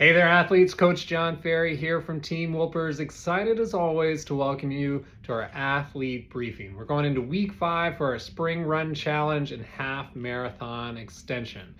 Hey there, athletes. Coach John Ferry here from Team Wilpers. Excited as always to welcome you to our athlete briefing. We're going into week 5 for our spring run challenge and half marathon extension.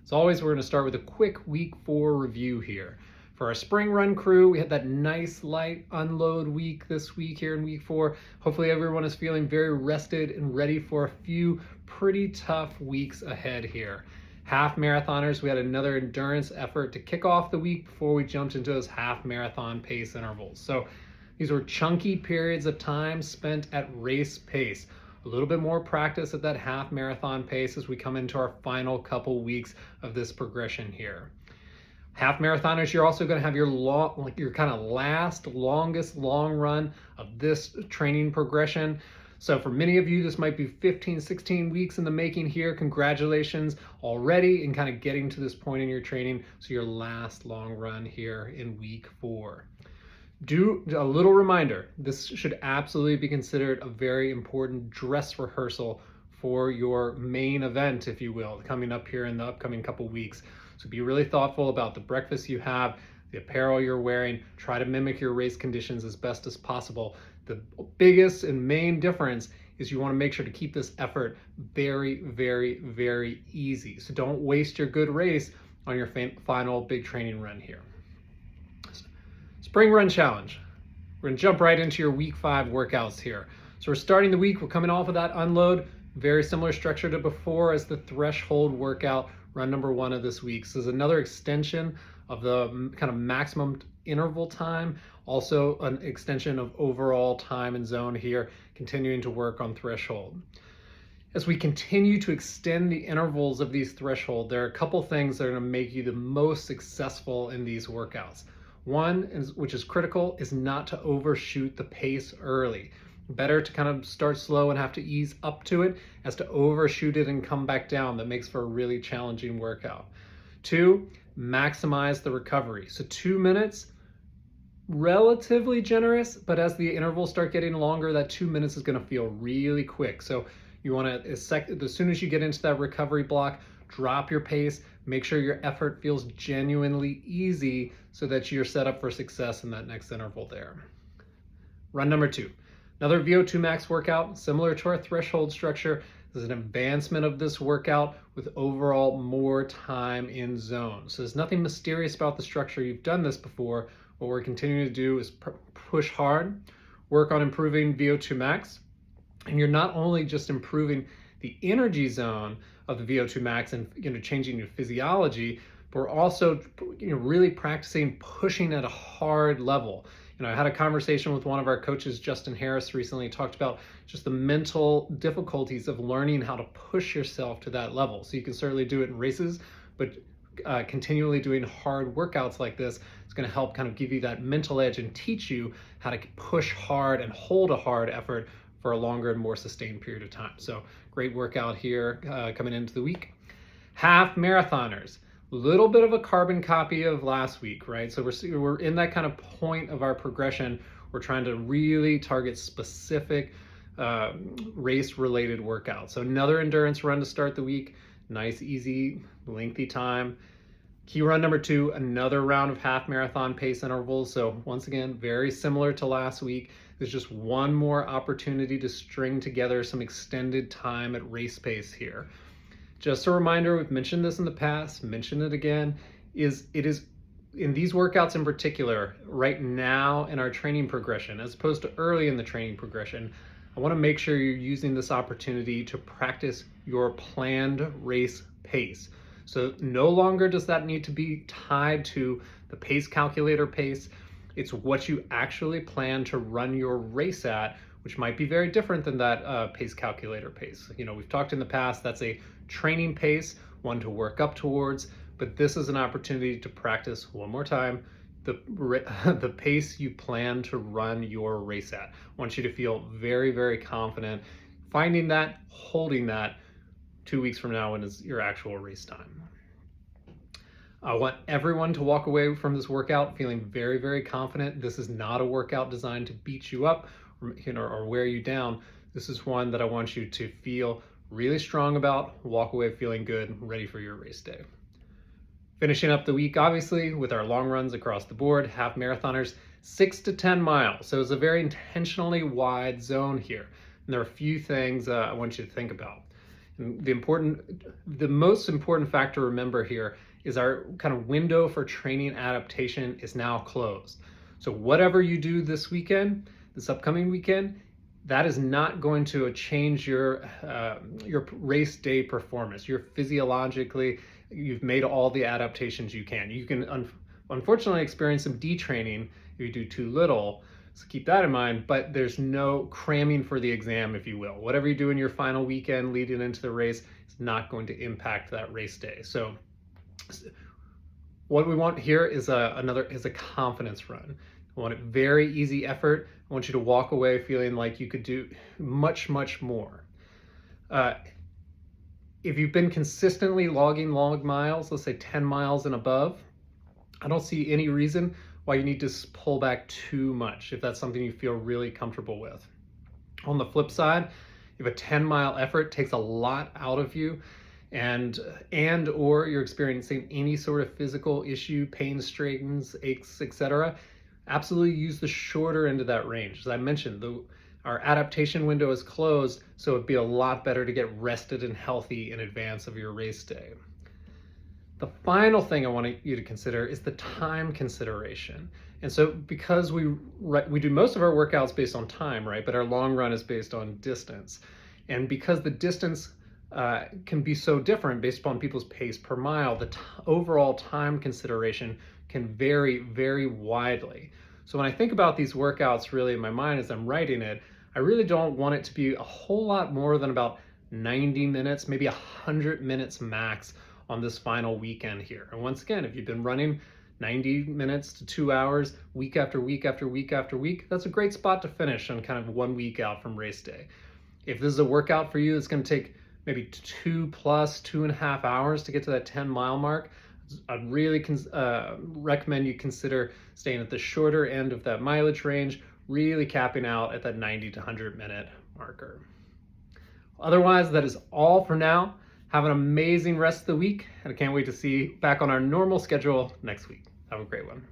As always, we're going to start with a quick week 4 review here. For our spring run crew, we had that nice light unload week this week here in week 4. Hopefully everyone is feeling very rested and ready for a few pretty tough weeks ahead here. Half marathoners, we had another endurance effort to kick off the week before we jumped into those half marathon pace intervals. So these were chunky periods of time spent at race pace. A little bit more practice at that half marathon pace as we come into our final couple weeks of this progression here. Half marathoners, you're also going to have your longest long run of this training progression. So for many of you, this might be 15, 16 weeks in the making here. Congratulations already in kind of getting to this point in your training. So your last long run here in week 4. Do a little reminder, this should absolutely be considered a very important dress rehearsal for your main event, if you will, coming up here in the upcoming couple weeks. So be really thoughtful about the breakfast you have, the apparel you're wearing. Try to mimic your race conditions as best as possible. The biggest and main difference is you want to make sure to keep this effort very, very, very easy. So don't waste your good race on your final big training run here. Spring Run Challenge. We're going to jump right into your week 5 workouts here. So we're starting the week, we're coming off of that unload. Very similar structure to before as the threshold workout, run number 1 of this week. So this is another extension of the kind of maximum interval time, also an extension of overall time and zone here, continuing to work on threshold. As we continue to extend the intervals of these threshold, there are a couple things that are going to make you the most successful in these workouts. One, which is critical, is not to overshoot the pace early. Better to kind of start slow and have to ease up to it as to overshoot it and come back down. That makes for a really challenging workout. 2, maximize the recovery. So 2 minutes, relatively generous, but as the intervals start getting longer, that 2 minutes is going to feel really quick. So you want to, as soon as you get into that recovery block, drop your pace, make sure your effort feels genuinely easy so that you're set up for success in that next interval there. Run number 2. Another VO2 max workout, similar to our threshold structure. This is an advancement of this workout with overall more time in zone. So there's nothing mysterious about the structure. You've done this before. What we're continuing to do is push hard, work on improving VO2 max. And you're not only just improving the energy zone of the VO2 max and changing your physiology, but we're also really practicing pushing at a hard level. I had a conversation with one of our coaches, Justin Harris, recently, talked about just the mental difficulties of learning how to push yourself to that level. So you can certainly do it in races, but continually doing hard workouts like this is going to help kind of give you that mental edge and teach you how to push hard and hold a hard effort for a longer and more sustained period of time. So great workout here coming into the week. Half marathoners. Little bit of a carbon copy of last week, right? So we're in that kind of point of our progression. We're trying to really target specific race-related workouts. So another endurance run to start the week. Nice, easy, lengthy time. Key run number 2, another round of half marathon pace intervals. So once again, very similar to last week. There's just one more opportunity to string together some extended time at race pace here. Just a reminder, we've mentioned this in the past, mention it again, it is in these workouts in particular, right now in our training progression, as opposed to early in the training progression, I want to make sure you're using this opportunity to practice your planned race pace. So no longer does that need to be tied to the pace calculator pace. It's what you actually plan to run your race at, which might be very different than that pace calculator pace. We've talked in the past, that's a training pace, one to work up towards, but this is an opportunity to practice one more time the pace you plan to run your race at. I want you to feel very, very confident finding that, holding that 2 weeks from now when is your actual race time. I want everyone to walk away from this workout feeling very, very confident. This is not a workout designed to beat you up, or wear you down. This is one that I want you to feel really strong about, walk away feeling good, ready for your race day. Finishing up the week, obviously, with our long runs across the board, half marathoners, 6 to 10 miles. So it's a very intentionally wide zone here. And there are a few things I want you to think about. And the most important factor to remember here is our kind of window for training adaptation is now closed. So whatever you do this weekend, this upcoming weekend, that is not going to change your race day performance. You've made all the adaptations you can. You can unfortunately experience some detraining if you do too little, so keep that in mind, but there's no cramming for the exam, if you will. Whatever you do in your final weekend leading into the race is not going to impact that race day. So what we want here is a confidence run. I want a very easy effort. I want you to walk away feeling like you could do much, much more. If you've been consistently logging long miles, let's say 10 miles and above, I don't see any reason why you need to pull back too much if that's something you feel really comfortable with. On the flip side, if a 10-mile effort takes a lot out of you and or you're experiencing any sort of physical issue, pain, strains, aches, etc., absolutely use the shorter end of that range. As I mentioned, our adaptation window is closed, so it'd be a lot better to get rested and healthy in advance of your race day. The final thing I want you to consider is the time consideration. And so because we do most of our workouts based on time, right? But our long run is based on distance. And because the distance can be so different based upon people's pace per mile, the overall time consideration can vary very widely. So when I think about these workouts really in my mind as I'm writing it, I really don't want it to be a whole lot more than about 90 minutes, maybe 100 minutes max on this final weekend here. And once again, if you've been running 90 minutes to 2 hours week after week after week after week, that's a great spot to finish on kind of 1 week out from race day. If this is a workout for you, it's going to take maybe 2.5 hours to get to that 10-mile mark. I'd really recommend you consider staying at the shorter end of that mileage range, really capping out at that 90 to 100 minute marker. Otherwise, that is all for now. Have an amazing rest of the week, and I can't wait to see you back on our normal schedule next week. Have a great one.